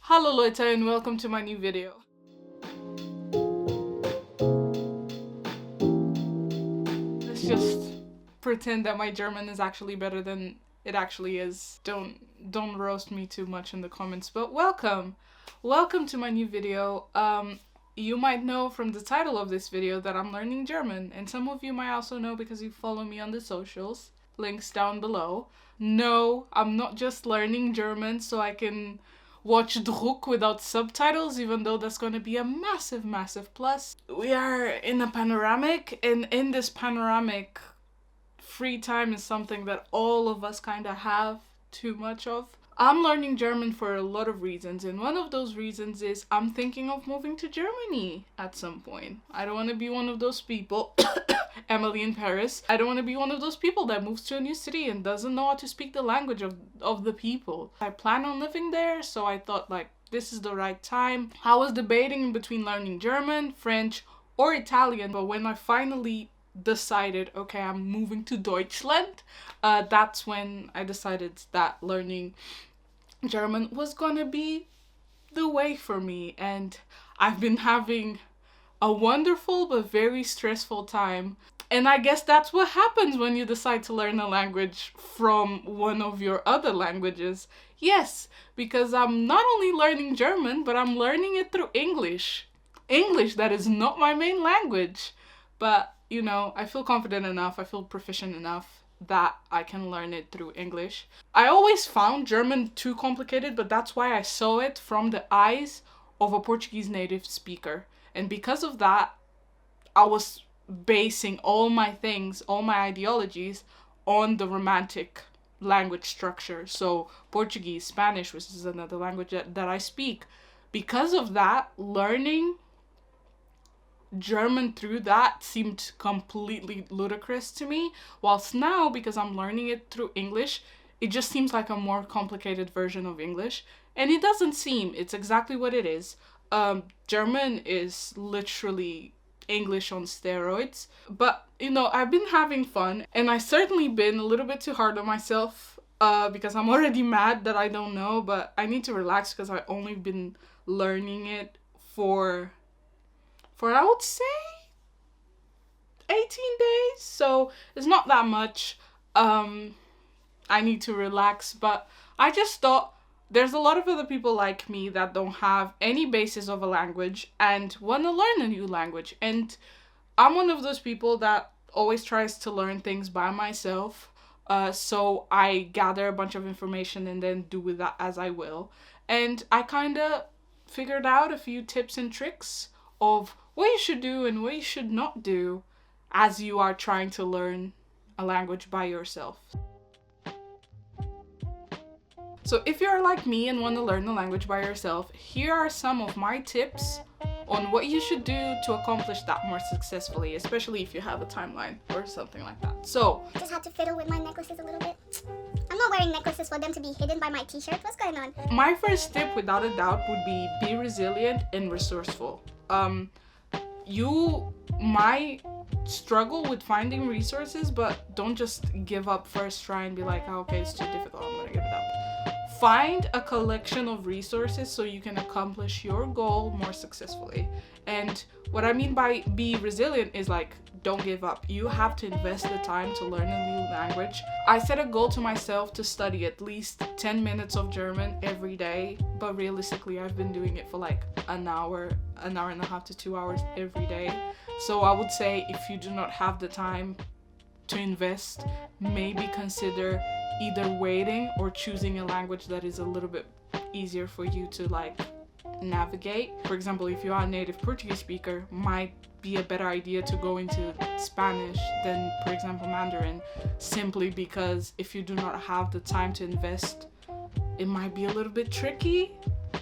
Hallo Leute and welcome to my new video. Let's just pretend that my German is actually better than it actually is. Don't roast me too much in the comments, but welcome to my new video. You might know from the title of this video that I'm learning German, and some of you might also know because you follow me on the socials. Links down below. No, I'm not just learning German so I can watch Druck without subtitles, even though that's going to be a massive plus. We are in a panoramic, and in this panoramic, free time is something that all of us kind of have too much of. I'm learning German for a lot of reasons, and one of those reasons is I'm thinking of moving to Germany at some point. I don't want to be one of those people, Emily in Paris, I don't want to be one of those people that moves to a new city and doesn't know how to speak the language of the people. I plan on living there, so I thought like this is the right time. I was debating between learning German, French, or Italian, but when I finally decided, okay, I'm moving to Deutschland, that's when I decided that learning German was gonna be the way for me, and I've been having a wonderful but very stressful time. And I guess that's what happens when you decide to learn a language from one of your other languages. Yes, because I'm not only learning German, but I'm learning it through English. English that is not my main language. But, you know, I feel confident enough, I feel proficient enough that I can learn it through English. I always found German too complicated, but that's why I saw it from the eyes of a Portuguese native speaker. And because of that, I was basing all my things, all my ideologies on the Romantic language structure. So Portuguese, Spanish, which is another language that I speak. Because of that, learning German through that seemed completely ludicrous to me, whilst now, because I'm learning it through English, it just seems like a more complicated version of English. And it doesn't seem, it's exactly what it is. German is literally English on steroids. But, you know, I've been having fun, and I've certainly been a little bit too hard on myself because I'm already mad that I don't know, but I need to relax because I've only been learning it for I would say 18 days, so it's not that much. I need to relax, but I just thought there's a lot of other people like me that don't have any basis of a language and want to learn a new language, and I'm one of those people that always tries to learn things by myself, so I gather a bunch of information and then do with that as I will, and I kind of figured out a few tips and tricks of what you should do and what you should not do as you are trying to learn a language by yourself. So if you're like me and want to learn a language by yourself, here are some of my tips on what you should do to accomplish that more successfully, especially if you have a timeline or something like that. So, just had to fiddle with my necklaces a little bit. I'm not wearing necklaces for them to be hidden by my t-shirt. What's going on? My first tip, without a doubt, would be resilient and resourceful. You might struggle with finding resources, but don't just give up first try and be like, oh, okay, it's too difficult, I'm gonna give it up. Find a collection of resources so you can accomplish your goal more successfully. And what I mean by be resilient is like, don't give up. You have to invest the time to learn a new language. I set a goal to myself to study at least 10 minutes of German every day, but realistically I've been doing it for like an hour and a half to 2 hours every day. So I would say if you do not have the time to invest, maybe consider either waiting or choosing a language that is a little bit easier for you to like navigate. For example, if you are a native Portuguese speaker, might be a better idea to go into Spanish than, for example, Mandarin, simply because if you do not have the time to invest, it might be a little bit tricky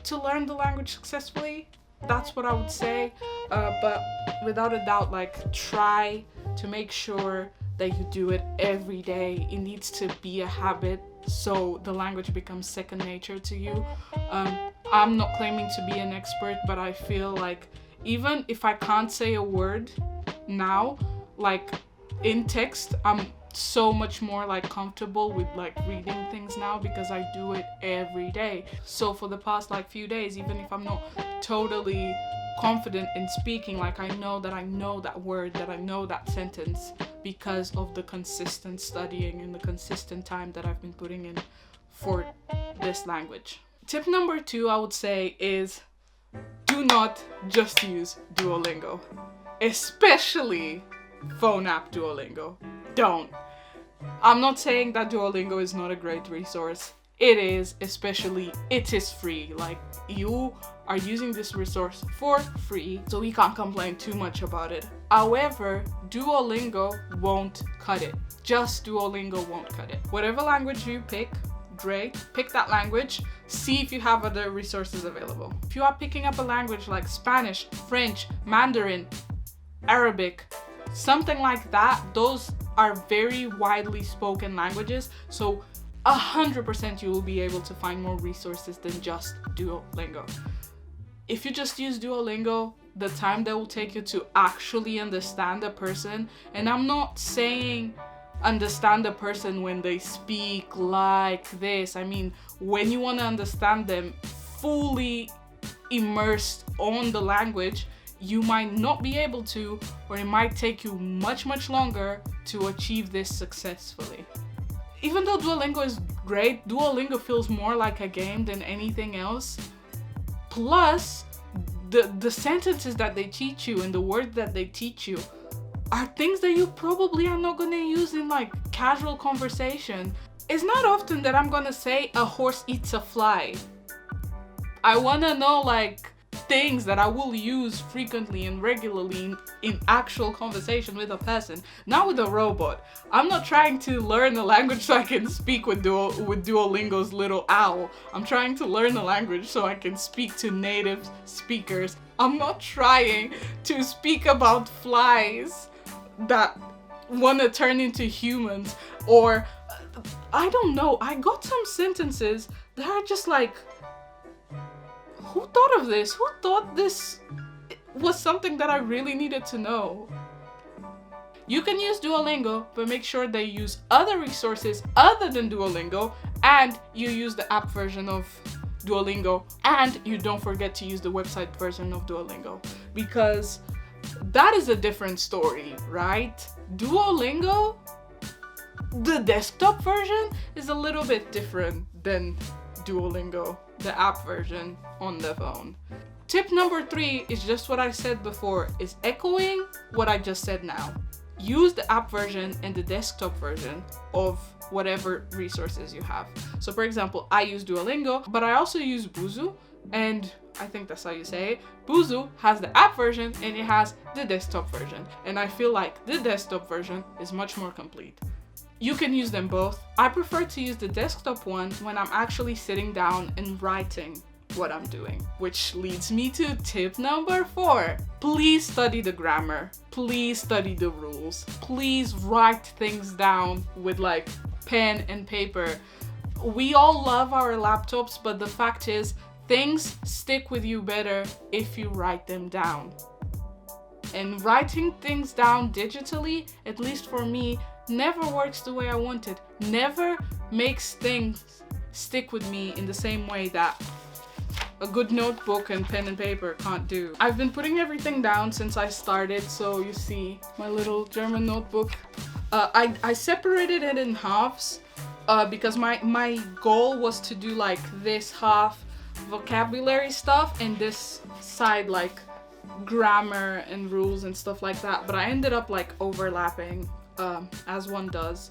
to learn the language successfully. That's what I would say, but without a doubt, like, try to make sure that you do it every day. It needs to be a habit so the language becomes second nature to you. I'm not claiming to be an expert, but I feel like even if I can't say a word now, like in text, I'm so much more like comfortable with like reading things now because I do it every day. So for the past like few days, even if I'm not totally confident in speaking, like I know that word, that I know that sentence because of the consistent studying and the consistent time that I've been putting in for this language. Tip number 2, I would say, is do not just use Duolingo, especially phone app Duolingo. Don't. I'm not saying that Duolingo is not a great resource. It is, especially it is free. Like, you are using this resource for free, so we can't complain too much about it. However, Duolingo won't cut it. Just Duolingo won't cut it. Whatever language you pick, great, pick that language, see if you have other resources available. If you are picking up a language like Spanish, French, Mandarin, Arabic, something like that, those are very widely spoken languages, so 100% you will be able to find more resources than just Duolingo. If you just use Duolingo, the time that will take you to actually understand a person, and I'm not saying understand a person when they speak like this, I mean when you want to understand them fully immersed on the language, you might not be able to, or it might take you much longer to achieve this successfully. Even though Duolingo is great, Duolingo feels more like a game than anything else. Plus, the sentences that they teach you and the words that they teach you are things that you probably are not gonna use in like casual conversation. It's not often that I'm gonna say a horse eats a fly. I wanna know like things that I will use frequently and regularly in actual conversation with a person, not with a robot. I'm not trying to learn a language so I can speak with Duolingo's little owl. I'm trying to learn a language so I can speak to native speakers. I'm not trying to speak about flies that want to turn into humans, or I don't know. I got some sentences that are just like, who thought of this? Who thought this was something that I really needed to know? You can use Duolingo, but make sure they use other resources other than Duolingo, and you use the app version of Duolingo, and you don't forget to use the website version of Duolingo, because that is a different story, right? Duolingo, the desktop version, is a little bit different than Duolingo, the app version on the phone. Tip number 3 is just what I said before, is echoing what I just said now. Use the app version and the desktop version of whatever resources you have. So for example, I use Duolingo, but I also use busuu, and I think that's how you say it. Busuu has the app version and it has the desktop version, and I feel like the desktop version is much more complete. You can use them both. I prefer to use the desktop one when I'm actually sitting down and writing what I'm doing, which leads me to tip number 4. Please study the grammar. Please study the rules. Please write things down with like pen and paper. We all love our laptops, but the fact is, things stick with you better if you write them down. And writing things down digitally, at least for me, never works the way I want it. Never makes things stick with me in the same way that a good notebook and pen and paper can't do. I've been putting everything down since I started, so you see my little German notebook. I separated it in halves because my goal was to do like this half vocabulary stuff and this side like grammar and rules and stuff like that, but I ended up like overlapping as one does.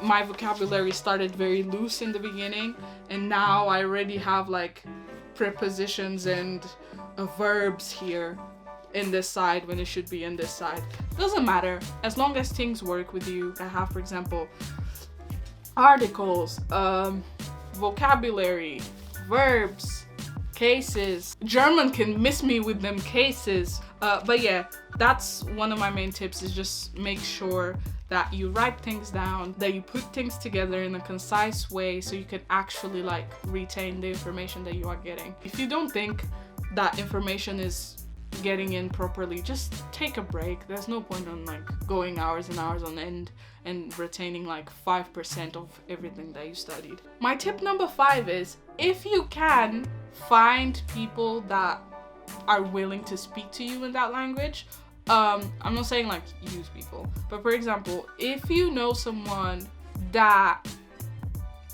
My vocabulary started very loose in the beginning, and now I already have like prepositions and verbs here in this side when it should be in this side. Doesn't matter, as long as things work with you. I have, for example, articles, vocabulary, verbs, cases. German can miss me with them cases. But yeah, that's one of my main tips, is just make sure that you write things down, that you put things together in a concise way so you can actually like retain the information that you are getting. If you don't think that information is getting in properly, just take a break. There's no point on like going hours and hours on end and retaining like 5% of everything that you studied. My tip number 5 is, if you can, find people that are willing to speak to you in that language. I'm not saying like use people, but for example, if you know someone that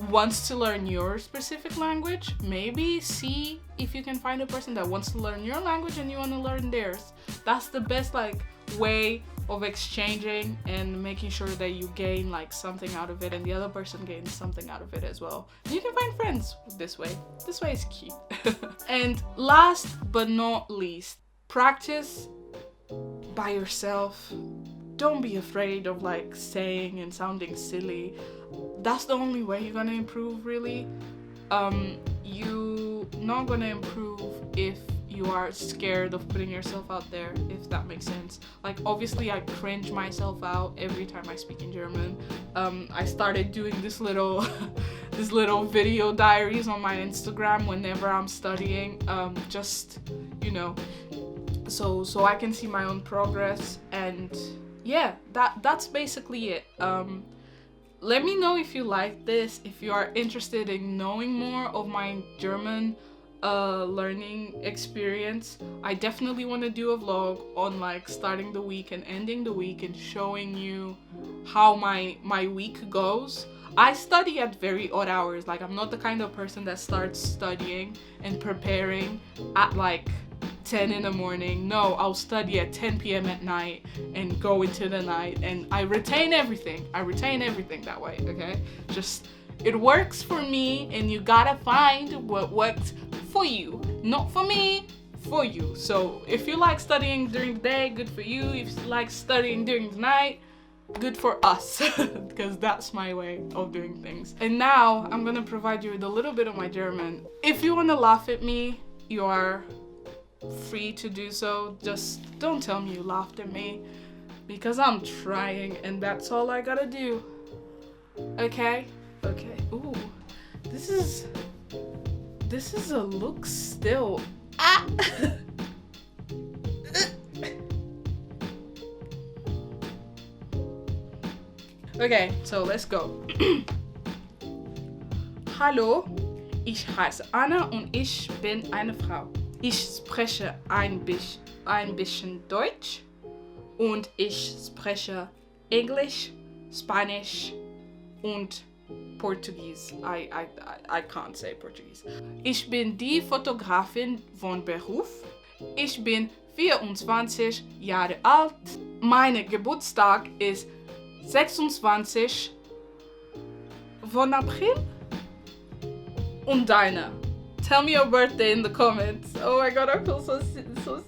wants to learn your specific language, maybe see if you can find a person that wants to learn your language and you want to learn theirs. That's the best like way of exchanging and making sure that you gain like something out of it and the other person gains something out of it as well. And you can find friends this way. This way is key. And last but not least, practice by yourself. Don't be afraid of like saying and sounding silly. That's the only way you're gonna improve, really. You're not gonna improve if you are scared of putting yourself out there, if that makes sense. Like, obviously I cringe myself out every time I speak in German. I started doing this little video diaries on my Instagram whenever I'm studying, just, you know, so I can see my own progress. And yeah, that's basically it. Let me know if you like this, if you are interested in knowing more of my German learning experience. I definitely want to do a vlog on like starting the week and ending the week and showing you how my week goes. I study at very odd hours. Like, I'm not the kind of person that starts studying and preparing at like 10 in the morning. No, I'll study at 10 p.m. at night and go into the night, and I retain everything. I retain everything that way, okay? Just, it works for me, and you gotta find what works for you. Not for me, for you. So if you like studying during the day, good for you. If you like studying during the night, good for us, because that's my way of doing things. And now I'm gonna provide you with a little bit of my German. If you wanna laugh at me, you are free to do so. Just don't tell me you laughed at me, because I'm trying and that's all I gotta do. Okay? Okay. Ooh. This is a look still. Ah! Okay, so let's go. Hallo, ich heiße Anna und ich bin eine Frau. Ich spreche ein bisschen Deutsch und ich spreche Englisch, Spanish und Portuguese. I can't say Portuguese. Ich bin die Fotografin von Beruf. Ich bin 24 Jahre alt. Mein Geburtstag ist 26 von April. Und deine? Tell me your birthday in the comments. Oh my god, I feel so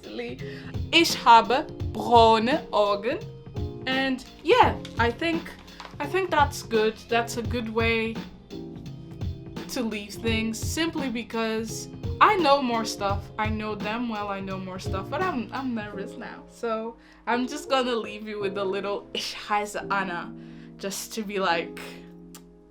silly. Ich habe braune Augen. And yeah, I think that's good. That's a good way to leave things, simply because I know more stuff. I know them well, I know more stuff, but I'm nervous now. So I'm just gonna leave you with a little Ich heiße Anna, just to be like,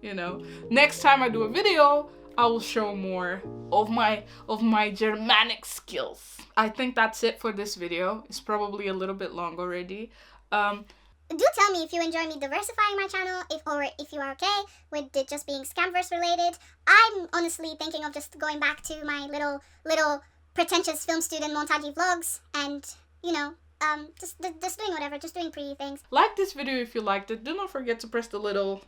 you know, next time I do a video, I will show more of my Germanic skills. I think that's it for this video. It's probably a little bit long already. Do tell me if you enjoy me diversifying my channel, if you are okay with it just being Scamverse related. I'm honestly thinking of just going back to my little pretentious film student montage vlogs and, you know, just doing whatever, just doing pretty things. Like this video if you liked it. Do not forget to press the little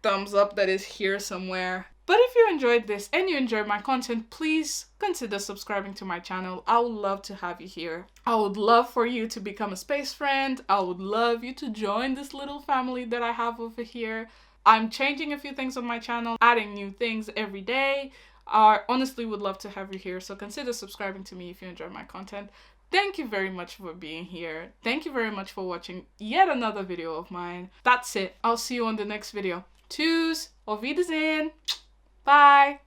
thumbs up that is here somewhere. But if you enjoyed this and you enjoyed my content, please consider subscribing to my channel. I would love to have you here. I would love for you to become a space friend. I would love you to join this little family that I have over here. I'm changing a few things on my channel, adding new things every day. I honestly would love to have you here, so consider subscribing to me if you enjoy my content. Thank you very much for being here. Thank you very much for watching yet another video of mine. That's it. I'll see you on the next video. Tschüss, auf Wiedersehen. Bye.